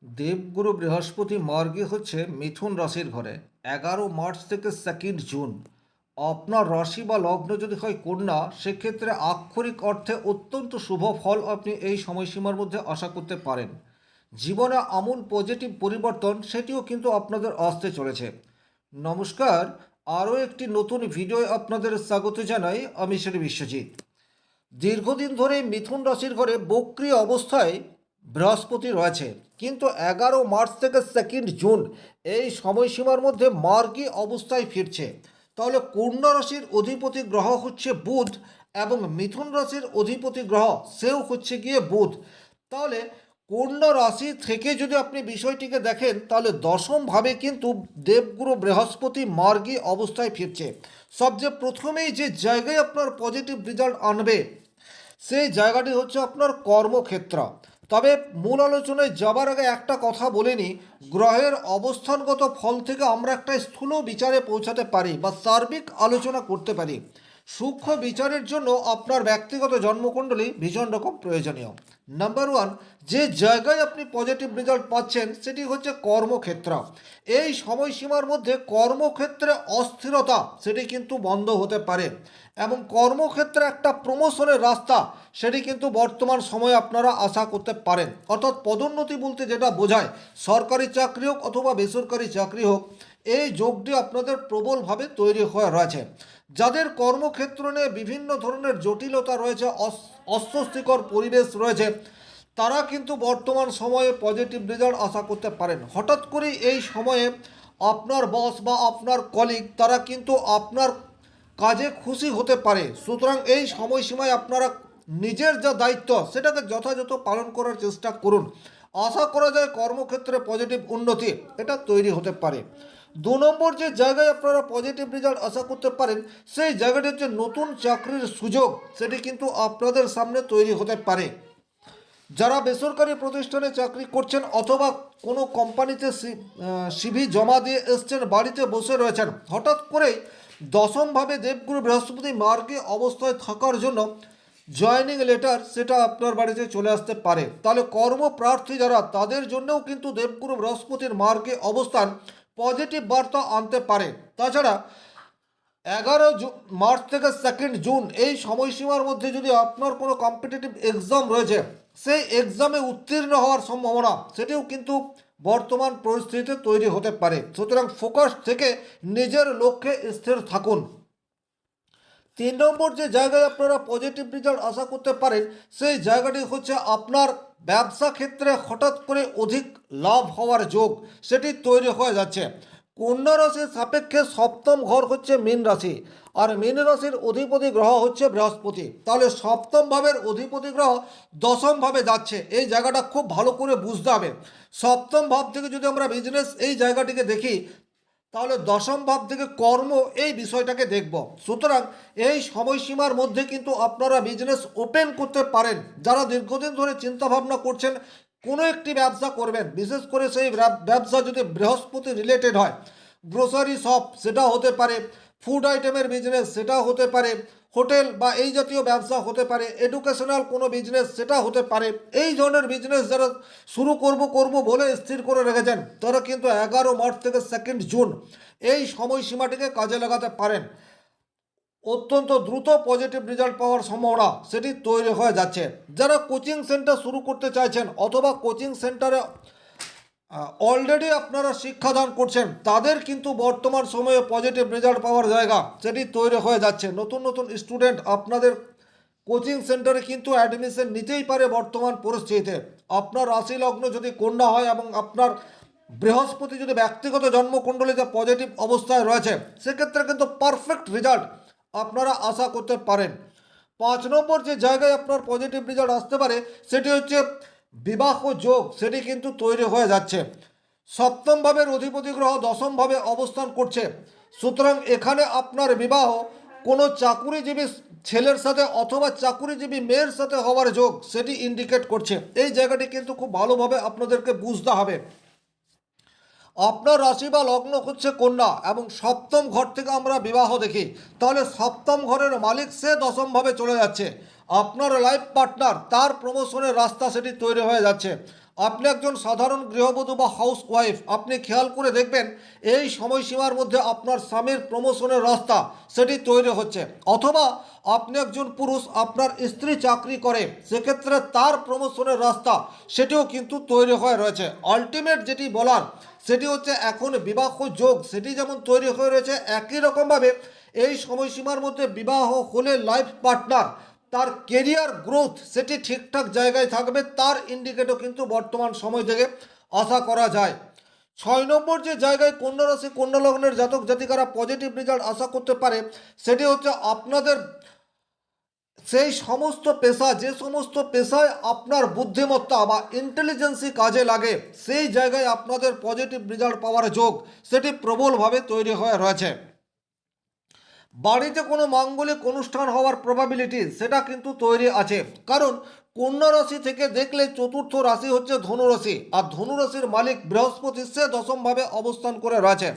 দেবগুরু বৃহস্পতি মার্গী হচ্ছে মিথুন রাশির ঘরে 11 মার্চ থেকে 2 জুন। আপনার রাশি বা লগ্ন যদি হয় কন্যা, সেক্ষেত্রে আক্ষরিক অর্থে অত্যন্ত শুভ ফল আপনি এই সময়সীমার মধ্যে আশা করতে পারেন। জীবনে আমূল পজিটিভ পরিবর্তন সেটিও কিন্তু আপনাদের আসতে চলেছে। নমস্কার, আরও একটি নতুন ভিডিও আপনাদের স্বাগত জানাই। আমি শ্রী বিশ্বজিৎ। দীর্ঘদিন ধরে মিথুন রাশির ঘরে বক্রী অবস্থায় বৃহস্পতি রয়েছে, কিন্তু 11 মার্চ থেকে 2 জুন এই সময়সীমার মধ্যে মার্গী অবস্থায় ফিরছে। তাহলে কন্যা রাশির অধিপতি গ্রহ হচ্ছে বুধ, এবং মিথুন রাশির অধিপতি গ্রহ সেও হচ্ছে গিয়ে বুধ। তাহলে কন্যা রাশি থেকে যদি আপনি বিষয়টিকে দেখেন, তাহলে দশমভাবে কিন্তু দেবগুরু বৃহস্পতি মার্গী অবস্থায় ফিরছে। সবচেয়ে প্রথমেই যে জায়গায় আপনার পজিটিভ রেজাল্ট আনবে, সেই জায়গাটি হচ্ছে আপনার কর্মক্ষেত্র। তবে মূল আলোচনায় যাবার আগে একটা কথা বলে নিই, গ্রহের অবস্থানগত ফল থেকে আমরা একটা স্থূল বিচারে পৌঁছাতে পারি বা সার্বিক আলোচনা করতে পারি। সূক্ষ্ম বিচারের জন্য আপনার ব্যক্তিগত জন্মকুণ্ডলী ভীষণ রকম প্রয়োজনীয়। নাম্বার ওয়ান, যে জায়গায় আপনি পজিটিভ রেজাল্ট পাচ্ছেন সেটি হচ্ছে কর্মক্ষেত্র। এই সময়সীমার মধ্যে কর্মক্ষেত্রে অস্থিরতা সেটি কিন্তু বন্ধ হতে পারে, এবং কর্মক্ষেত্রে একটা প্রমোশনের রাস্তা সেটি কিন্তু বর্তমান সময়ে আপনারা আশা করতে পারেন। অর্থাৎ পদোন্নতি বলতে যেটা বোঝায়, সরকারি চাকরি হোক অথবা বেসরকারি চাকরি হোক, এই যোগটি আপনাদের প্রবলভাবে তৈরি হয়ে রয়েছে। যাদের কর্মক্ষেত্র নিয়ে বিভিন্ন ধরনের জটিলতা রয়েছে, অস্বস্তিকর পরিবেশ রয়েছে, তারা কিন্তু বর্তমান সময়ে পজিটিভ রেজাল্ট আশা করতে পারেন। হঠাৎ করে এই সময়ে আপনার বস বা আপনার কলিগ তারা কিন্তু আপনার কাজে খুশি হতে পারে। সুতরাং এই সময়সীমায় আপনারা নিজের যা দায়িত্ব সেটাকে যথাযথ পালন করার চেষ্টা করুন। আশা করা যায় কর্মক্ষেত্রে পজিটিভ উন্নতি এটা তৈরি হতে পারে। 2 নম্বর যে জায়গায় আপনারা পজিটিভ রেজাল্ট আশা করতে পারেন, সেই জায়গাটি হচ্ছে নতুন চাকরির সুযোগ সেটি কিন্তু আপনাদের সামনে তৈরি হতে পারে। যারা বেসরকারি প্রতিষ্ঠানে চাকরি করছেন অথবা কোনো কোম্পানিতে সিভি জমা দিয়ে এসছেন, বাড়িতে বসে রয়েছেন, হঠাৎ করেই দশমভাবে দেবগুরু বৃহস্পতি মার্গে অবস্থায় থাকার জন্য জয়েনিং লেটার সেটা আপনার বাড়িতে চলে আসতে পারে। তাহলে কর্মপ্রার্থী যারা, তাদের জন্যও কিন্তু দেবগুরু বৃহস্পতির মার্গে অবস্থান পজিটিভ বার্তা আনতে পারে। তাছাড়া 11 মার্চ থেকে 2 জুন এই সময়সীমার মধ্যে যদি আপনার কোনো কম্পিটিটিভ এক্সাম রয়েছে, সেই এক্সামে উত্তীর্ণ হওয়ার সম্ভাবনা সেটিও কিন্তু বর্তমান পরিস্থিতিতে তৈরি হতে পারে। সুতরাং ফোকাস থেকে নিজের লক্ষ্যে স্থির থাকুন। 3 নম্বর যে জায়গায় আপনারা পজিটিভ রেজাল্ট আশা করতে পারেন, সেই জায়গাটি হচ্ছে আপনার ব্যবসা ক্ষেত্রে হঠাৎ করে অধিক লাভ হওয়ার যোগ সেটি তৈরি হয়ে যাচ্ছে। কন্যা রাশির সাপেক্ষে সপ্তম ঘর হচ্ছে মীন রাশি, আর মীন রাশির অধিপতি গ্রহ হচ্ছে বৃহস্পতি। তাহলে সপ্তম ভাবের অধিপতি গ্রহ দশম ভাবে যাচ্ছে, এই জায়গাটা খুব ভালো করে বুঝতে হবে। সপ্তম ভাব থেকে যদি আমরা বিজনেস এই জায়গাটিকে দেখি, তাহলে দশম ভাব থেকে কর্ম এই বিষয়টাকে দেখব। সুতরাং এই সময়সীমার মধ্যে কিন্তু আপনারা বিজনেস ওপেন করতে পারেন। যারা দীর্ঘদিন ধরে চিন্তা ভাবনা করছেন কোনো একটি ব্যবসা করবেন, বিশেষ করে সেই ব্যবসা যদি বৃহস্পতি রিলেটেড হয়, গ্রোসারি শপ সেটা হতে পারে, ফুড আইটেমের বিজনেস সেটা হতে পারে, হোটেল বা এই জাতীয় ব্যবসা হতে পারে, এডুকেশনাল কোনো বিজনেস সেটা হতে পারে, এই ধরনের বিজনেস যারা শুরু করব বলে স্থির করে রেখেছেন, তারা কিন্তু 11 মার্চ থেকে 2 জুন এই সময়সীমাটিকে কাজে লাগাতে পারেন। অত্যন্ত দ্রুত পজিটিভ রেজাল্ট পাওয়ার সম্ভাবনা সেটি তৈরি হয়ে যাচ্ছে। যারা কোচিং সেন্টার শুরু করতে চাইছেন অথবা কোচিং সেন্টারে অলরেডি আপনারা শিক্ষাদান করছেন, তাদের কিন্তু বর্তমান সময়ে পজিটিভ রেজাল্ট পাওয়ার জায়গা সেটি তৈরি হয়ে যাচ্ছে। নতুন নতুন স্টুডেন্ট আপনাদের কোচিং সেন্টারে কিন্তু অ্যাডমিশন নিতেই পারে বর্তমান পরিস্থিতিতে। আপনার রাশি লগ্ন যদি কন্যা হয় এবং আপনার বৃহস্পতি যদি ব্যক্তিগত জন্মকুণ্ডলীতে পজিটিভ অবস্থায় রয়েছে, সেক্ষেত্রে কিন্তু পারফেক্ট রেজাল্ট আপনারা আশা করতে পারেন। 5 নম্বর যে জায়গায় আপনার পজিটিভ রেজাল্ট আসতে পারে, সেটি হচ্ছে বিবাহ যোগ সেটি কিন্তু তৈরি হয়ে যাচ্ছে। সপ্তম ভাবের অধিপতি গ্রহ দশম ভাবে অবস্থান করছে। সুতরাং এখানে আপনার বিবাহ কোনো চাকুরিজীবী ছেলের সাথে অথবা চাকুরিজীবী মেয়ের সাথে হওয়ার যোগ সেটি ইন্ডিকেট করছে। এই জায়গাটি কিন্তু খুব ভালোভাবে আপনাদেরকে বুঝতে হবে। আপনার রাশি বা লগ্ন হচ্ছে কন্যা এবং সপ্তম ঘর থেকে আমরা বিবাহ দেখি, তাহলে সপ্তম ঘরের মালিক সে দশমভাবে চলে যাচ্ছে। আপনার লাইফ পার্টনার তার প্রমোশনের রাস্তা সেটি তৈরি হয়ে যাচ্ছে। আপনি একজন সাধারণ গৃহবধূ বা হাউস ওয়াইফ, আপনি খেয়াল করে দেখবেন এই সময়সীমার মধ্যে আপনার স্বামীর প্রমোশনের রাস্তা সেটি তৈরি হচ্ছে। অথবা আপনি একজন পুরুষ, আপনার স্ত্রী চাকরি করে, সেক্ষেত্রে তার প্রমোশনের রাস্তা সেটিও কিন্তু তৈরি হয়ে রয়েছে। আলটিমেট যেটি বলার সেটি হচ্ছে এখন বিবাহ যোগ সেটি যেমন তৈরি হয়ে রয়েছে, একই রকমভাবে এই সময়সীমার মধ্যে বিবাহ হলে লাইফ পার্টনার তার কেরিয়ার গ্রোথ সেটি ঠিকঠাক জায়গায় থাকবে, তার ইন্ডিকেটও কিন্তু বর্তমান সময় থেকে আশা করা যায়। 6 নম্বর যে জায়গায় কন্যা রাশি কন্যা লগ্নের জাতক জাতিকারা পজিটিভ রেজাল্ট আশা করতে পারে সেটি হচ্ছে আপনাদের সেই সমস্ত পেশা, যে সমস্ত পেশায় আপনার বুদ্ধিমত্তা বা ইন্টেলিজেন্সি কাজে লাগে, সেই জায়গায় আপনাদের পজিটিভ রেজাল্ট পাওয়ার যোগ সেটি প্রবলভাবে তৈরি হয়ে রয়েছে। বাড়িতে কোনো মাঙ্গলিক অনুষ্ঠান হওয়ার প্রবাবিলিটি সেটা কিন্তু তৈরি আছে, কারণ কন্যা রাশি থেকে দেখলে চতুর্থ রাশি হচ্ছে ধনু রাশি, আর ধনু রাশির মালিক বৃহস্পতি সে দশমভাবে অবস্থান করে রয়েছে।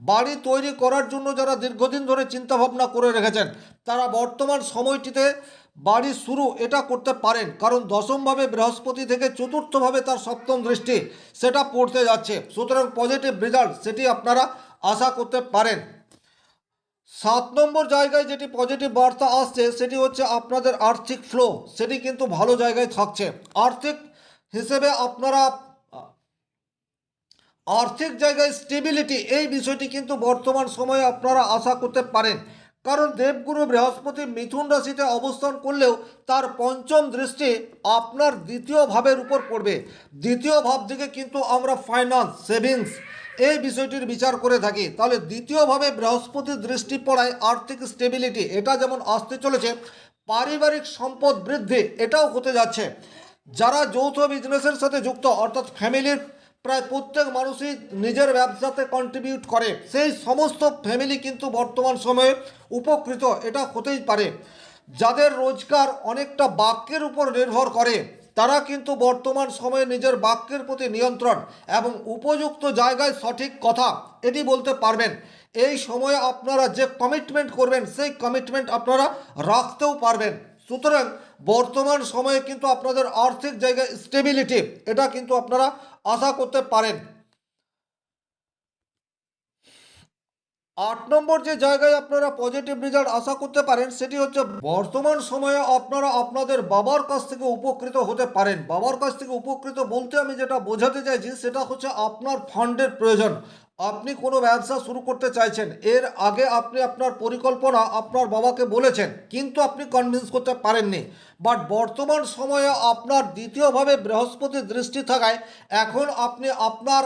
বাড়ি তৈরি করার জন্য যারা দীর্ঘদিন ধরে চিন্তাভাবনা করে রেখেছেন তারা বর্তমান সময়টিতে বাড়ি শুরু এটা করতে পারেন, কারণ দশমভাবে বৃহস্পতি থেকে চতুর্থভাবে তার সপ্তম দৃষ্টি সেটা পড়তে যাচ্ছে। সুতরাং পজিটিভ রেজাল্ট সেটি আপনারা আশা করতে পারেন। 7 নম্বর জায়গায় যেটি পজিটিভ বার্তা আসছে সেটি হচ্ছে আপনাদের আর্থিক ফ্লো সেটি কিন্তু ভালো জায়গায় থাকছে। আর্থিক হিসেবে আপনারা আর্থিক জায়গায় স্টেবিলিটি এই বিষয়টি কিন্তু বর্তমান সময়ে আপনারা আশা করতে পারেন, কারণ দেবগুরু বৃহস্পতি মিথুন রাশিতে অবস্থান করলেও তার পঞ্চম দৃষ্টি আপনার দ্বিতীয় ভাবের উপর পড়বে। দ্বিতীয় ভাব থেকে কিন্তু আমরা ফাইন্যান্স, সেভিংস এই বিষয়টির বিচার করে থাকি। তাহলে দ্বিতীয়ভাবে বৃহস্পতির দৃষ্টি পড়ায় আর্থিক স্টেবিলিটি এটা যেমন আসতে চলেছে, পারিবারিক সম্পদ বৃদ্ধি এটাও হতে যাচ্ছে। যারা যৌথ বিজনেসের সাথে যুক্ত, অর্থাৎ ফ্যামিলির প্রায় প্রত্যেক মানুষই নিজের ব্যবসাতে কন্ট্রিবিউট করে, সেই সমস্ত ফ্যামিলি কিন্তু বর্তমান সময়ে উপকৃত এটা হতেই পারে। যাদের রোজগার অনেকটা বাক্যের উপর নির্ভর করে তারা কিন্তু বর্তমান সময়ে নিজের বাক্যের প্রতি নিয়ন্ত্রণ এবং উপযুক্ত জায়গায় সঠিক কথা এটি বলতে পারবেন। এই সময়ে আপনারা যে কমিটমেন্ট করবেন সেই কমিটমেন্ট আপনারা রাখতেও পারবেন। সুতরাং বর্তমান সময়ে কিন্তু আপনাদের আর্থিক জায়গায় স্টেবিলিটি এটা কিন্তু আপনারা আশা করতে পারেন। 8 নম্বর যে জায়গায় আপনারা পজিটিভ রেজাল্ট আশা করতে পারেন সেটি হচ্ছে বর্তমান সময়ে আপনারা আপনাদের বাবার কাছ থেকে উপকৃত হতে পারেন। বাবার কাছ থেকে উপকৃত বলতে আমি যেটা বোঝাতে চাইছি সেটা হচ্ছে আপনার ফান্ডের প্রয়োজন। আপনি কোনো ব্যবসা শুরু করতে চাইছেন, এর আগে আপনি আপনার পরিকল্পনা আপনার বাবাকে বলেছেন কিন্তু আপনি কনভিন্স করতে পারেননি, বাট বর্তমান সময়ে আপনার দ্বিতীয়ভাবে বৃহস্পতির দৃষ্টি থাকায় এখন আপনি আপনার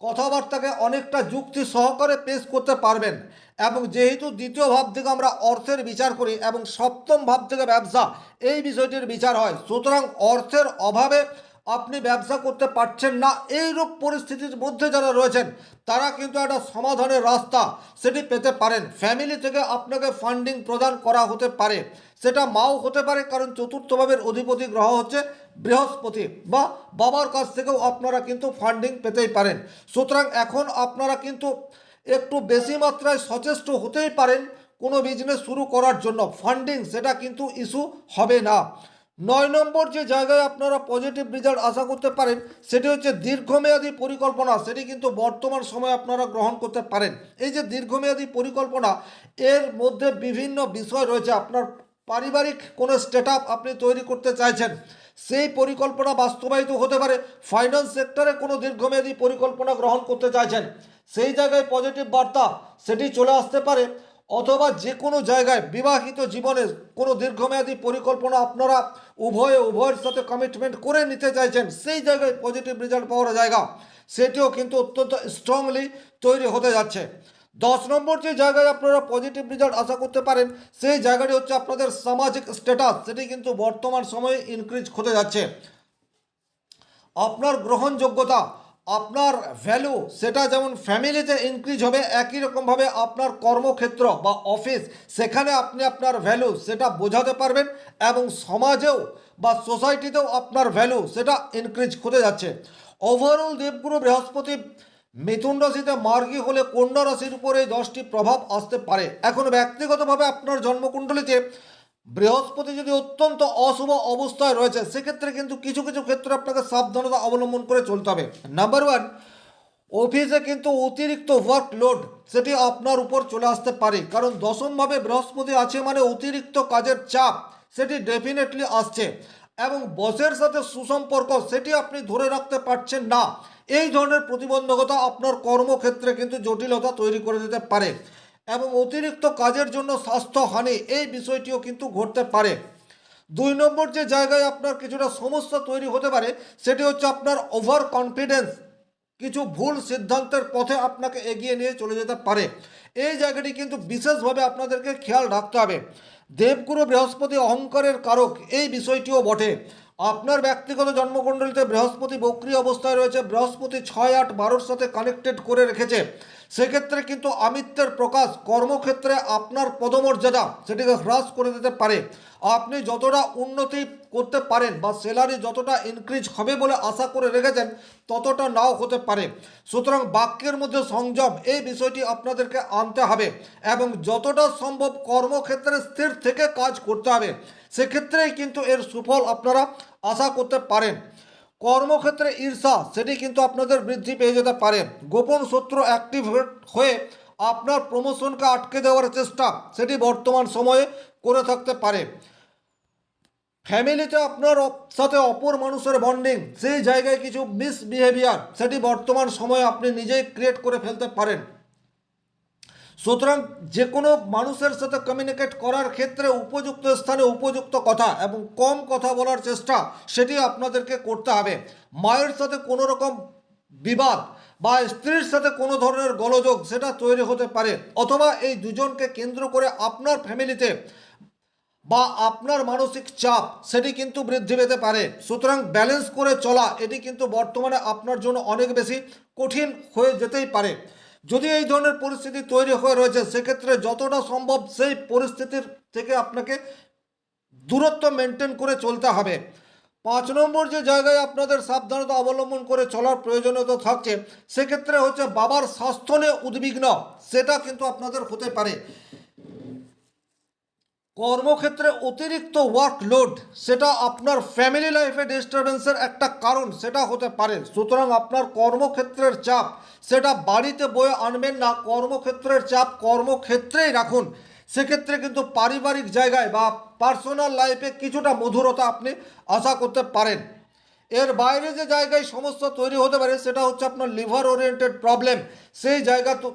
কথাবার্তাকে অনেকটা যুক্তি সহকারে পেশ করতে পারবেন। এবং যেহেতু দ্বিতীয় ভাব থেকে আমরা অর্থের বিচার করি এবং সপ্তম ভাব থেকে ব্যবসা এই বিষয়টির বিচার হয়, সুতরাং অর্থের অভাবে আপনি ব্যবসা করতে পারছেন না, এইরূপ পরিস্থিতির মধ্যে যারা রয়েছেন তারা কিন্তু একটা সমাধানের রাস্তা সেটি পেতে পারেন। ফ্যামিলি থেকে আপনাকে ফান্ডিং প্রদান করা হতে পারে, সেটা মাও হতে পারে, কারণ চতুর্থ ভাবের অধিপতি গ্রহ হচ্ছে বৃহস্পতি, বা বাবার কাছ থেকেও আপনারা কিন্তু ফান্ডিং পেতেই পারেন। সুতরাং এখন আপনারা কিন্তু একটু বেশি মাত্রায় সচেষ্ট হতেই পারেন কোনো বিজনেস শুরু করার জন্য, ফান্ডিং সেটা কিন্তু ইস্যু হবে না। 9 নম্বর যে জায়গায় আপনারা পজিটিভ রেজাল্ট আশা করতে পারেন সেটি হচ্ছে দীর্ঘমেয়াদী পরিকল্পনা সেটি কিন্তু বর্তমান সময়ে আপনারা গ্রহণ করতে পারেন। এই যে দীর্ঘমেয়াদী পরিকল্পনা, এর মধ্যে বিভিন্ন বিষয় রয়েছে। আপনার পারিবারিক কোনো সেট আপনি তৈরি করতে চাইছেন, সেই পরিকল্পনা বাস্তবায়িত হতে পারে। ফাইন্যান্স সেক্টরে কোনো দীর্ঘমেয়াদী পরিকল্পনা গ্রহণ করতে চাইছেন, সেই জায়গায় পজিটিভ বার্তা সেটি চলে আসতে পারে। অথবা যে কোনো জায়গায় বিবাহিত জীবনে কোনো দীর্ঘমেয়াদী পরিকল্পনা আপনারা উভয়ের সাথে কমিটমেন্ট করে নিতে চাইছেন, সেই জায়গায় পজিটিভ রেজাল্ট পাওয়ার জায়গা সেটিও কিন্তু অত্যন্ত স্ট্রংলি তৈরি হতে যাচ্ছে। 10 নম্বর যে জায়গায় আপনারা পজিটিভ রেজাল্ট আশা করতে পারেন সেই জায়গাটি হচ্ছে আপনাদের সামাজিক স্ট্যাটাস সেটি কিন্তু বর্তমান সময়ে ইনক্রিজ হতে যাচ্ছে। আপনার গ্রহণযোগ্যতা, আপনার ভ্যালু সেটা যেমন ফ্যামিলিতে ইনক্রিজ হবে, একই রকমভাবে আপনার কর্মক্ষেত্র বা অফিস সেখানে আপনি আপনার ভ্যালু সেটা বোঝাতে পারবেন এবং সমাজেও বা সোসাইটিতেও আপনার ভ্যালু সেটা ইনক্রিজ হতে যাচ্ছে। ওভারঅল দেবগুরু বৃহস্পতি মিথুন রাশিতে মার্গী হলে কন্যা রাশির উপরে 10টি প্রভাব আসতে পারে। এখন ব্যক্তিগতভাবে আপনার জন্মকুণ্ডলিতে বৃহস্পতি যদি অত্যন্ত অশুভ অবস্থায় রয়েছে সেক্ষেত্রে কিন্তু কিছু কিছু ক্ষেত্রে আপনাকে সাবধানতা অবলম্বন করে চলতে হবে। নাম্বার ওয়ান, অফিসে কিন্তু অতিরিক্ত ওয়ার্কলোড সেটি আপনার উপর চলে আসতে পারে, কারণ দশমভাবে বৃহস্পতি আছে মানে অতিরিক্ত কাজের চাপ সেটি ডেফিনেটলি আসছে, এবং বসের সাথে সুসম্পর্ক সেটি আপনি ধরে রাখতে পারছেন না। এই ধরনের প্রতিবন্ধকতা আপনার কর্মক্ষেত্রে কিন্তু জটিলতা তৈরি করে দিতে পারে, এবং অতিরিক্ত কাজের জন্য স্বাস্থ্যহানি এই বিষয়টিও কিন্তু ঘটতে পারে। 2 নম্বর যে জায়গায় আপনার কিছুটা সমস্যা তৈরি হতে পারে সেটি হচ্ছে আপনার ওভার কনফিডেন্স, কিছু ভুল সিদ্ধান্তের পথে আপনাকে এগিয়ে নিয়ে চলে যেতে পারে। এই জায়গাটি কিন্তু বিশেষভাবে আপনাদেরকে খেয়াল রাখতে হবে। দেবগুরু বৃহস্পতি অহংকারের কারক, এই বিষয়টিও বটে। আপনার ব্যক্তিগত জন্মকুণ্ডলিতে বৃহস্পতি বক্রী অবস্থায় রয়েছে, বৃহস্পতি 6, 8, 12-র সাথে কানেক্টেড করে রেখেছে। সেক্ষেত্রে কিন্তু আমিত্বের প্রকাশ কর্মক্ষেত্রে আপনার পদমর্যাদা সেটিকে হ্রাস করে দিতে পারে। আপনি যতটা উন্নতি করতে পারেন বা স্যালারি যতটা ইনক্রিজ হবে বলে আশা করে রেখেছেন ততটা নাও হতে পারে। সুতরাং বাক্যের মধ্যে সংযম এই বিষয়টি আপনাদেরকে আনতে হবে, এবং যতটা সম্ভব কর্মক্ষেত্রে স্থির থেকে কাজ করতে হবে। সেক্ষেত্রেই কিন্তু এর সুফল আপনারা আশা করতে পারেন। কর্মক্ষেত্রে ঈর্ষা সেটি কিন্তু আপনাদের বৃদ্ধি পেয়ে যেতে পারে। গোপন শত্রু অ্যাক্টিভেট হয়ে আপনার প্রমোশনকে আটকে দেওয়ার চেষ্টা সেটি বর্তমান সময়ে করে থাকতে পারে। ফ্যামিলিতে আপনার সাথে অপর মানুষের বন্ডিং সেই জায়গায় কিছু মিসবিহেভিয়ার সেটি বর্তমান সময়ে আপনি নিজেই ক্রিয়েট করে ফেলতে পারেন। সুতরাং যে কোনো মানুষের সাথে কমিউনিকেট করার ক্ষেত্রে উপযুক্ত স্থানে উপযুক্ত কথা এবং কম কথা বলার চেষ্টা সেটি আপনাদেরকে করতে হবে। মায়ের সাথে কোনো রকম বিবাদ বা স্ত্রীর সাথে কোনো ধরনের গোলযোগ সেটা তৈরি হতে পারে, অথবা এই দুজনকে কেন্দ্র করে আপনার ফ্যামিলিতে বা আপনার মানসিক চাপ সেটি কিন্তু বৃদ্ধি পেতে পারে। সুতরাং ব্যালেন্স করে চলা এটি কিন্তু বর্তমানে আপনার জন্য অনেক বেশি কঠিন হয়ে যেতেই পারে। যদি এই ধরনের পরিস্থিতি তৈরি হয়ে রয়েছে সেক্ষেত্রে যতটা সম্ভব সেই পরিস্থিতির থেকে আপনাকে দূরত্ব মেনটেন করে চলতে হবে। 5 নম্বর যে জায়গায় আপনাদের সাবধানতা অবলম্বন করে চলার প্রয়োজনীয়তা থাকছে সেক্ষেত্রে হচ্ছে বাবার স্বাস্থ্য নিয়ে উদ্বিগ্ন সেটা কিন্তু আপনাদের হতে পারে। কর্মক্ষেত্রে অতিরিক্ত ওয়ার্কলোড সেটা আপনার ফ্যামিলি লাইফে ডিস্টারবেন্সের একটা কারণ সেটা হতে পারে। সুতরাং আপনার কর্মক্ষেত্রের চাপ সেটা বাড়িতে বয়ে আনবেন না, কর্মক্ষেত্রের চাপ কর্মক্ষেত্রেই রাখুন। সেক্ষেত্রে কিন্তু পারিবারিক জায়গায় বা পার্সোনাল লাইফে কিছুটা মধুরতা আপনি আশা করতে পারেন। এর বাইরে যে জায়গায় সমস্যা তৈরি হতে পারে সেটা হচ্ছে আপনার লিভার ওরিয়েন্টেড প্রবলেম, সেই জায়গা তো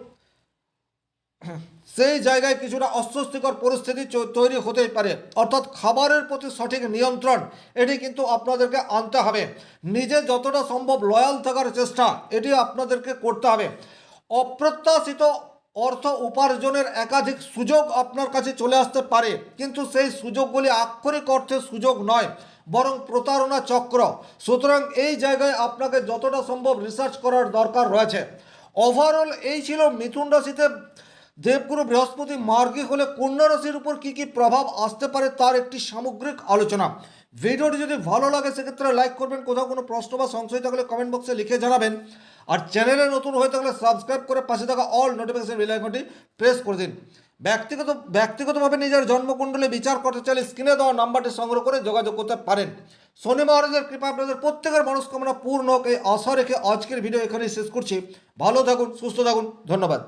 সেই জায়গায় কিছুটা অস্বস্তিকর পরিস্থিতি তৈরি হতেই পারে। অর্থাৎ খাবারের প্রতি সঠিক নিয়ন্ত্রণ এটি কিন্তু আপনাদেরকে আনতে হবে। নিজে যতটা সম্ভব লয়াল থাকার চেষ্টা এটি আপনাদেরকে করতে হবে। অপ্রত্যাশিত অর্থ উপার্জনের একাধিক সুযোগ আপনার কাছে চলে আসতে পারে, কিন্তু সেই সুযোগগুলি আক্ষরিক অর্থে সুযোগ নয় বরং প্রতারণা চক্র। সুতরাং এই জায়গায় আপনাকে যতটা সম্ভব রিসার্চ করার দরকার রয়েছে। ওভারঅল এই ছিল মিথুন রাশিতে দেবগুরু বৃহস্পতি মার্গী হলে কন্যা রাশির উপর কী কী প্রভাব আসতে পারে তার একটি সামগ্রিক আলোচনা। ভিডিওটি যদি ভালো লাগে সেক্ষেত্রে লাইক করবেন, কোথাও কোনো প্রশ্ন বা সংশয় থাকলে কমেন্ট বক্সে লিখে জানাবেন, আর চ্যানেলে নতুন হয়ে থাকলে সাবস্ক্রাইব করে পাশে থাকা অল নোটিফিকেশন বেল আইকনটি প্রেস করে দিন। ব্যক্তিগতভাবে নিজের জন্মকুণ্ডলী বিচার করতে চাইলে স্ক্রিনে দেওয়া নাম্বারটি সংগ্রহ করে যোগাযোগ করতে পারেন। শনি মহারাজের কৃপা আপনাদের প্রত্যেকের মনস্কামনা পূর্ণ হোক এই আশা রেখে আজকের ভিডিও এখানেই শেষ করছি। ভালো থাকুন, সুস্থ থাকুন, ধন্যবাদ।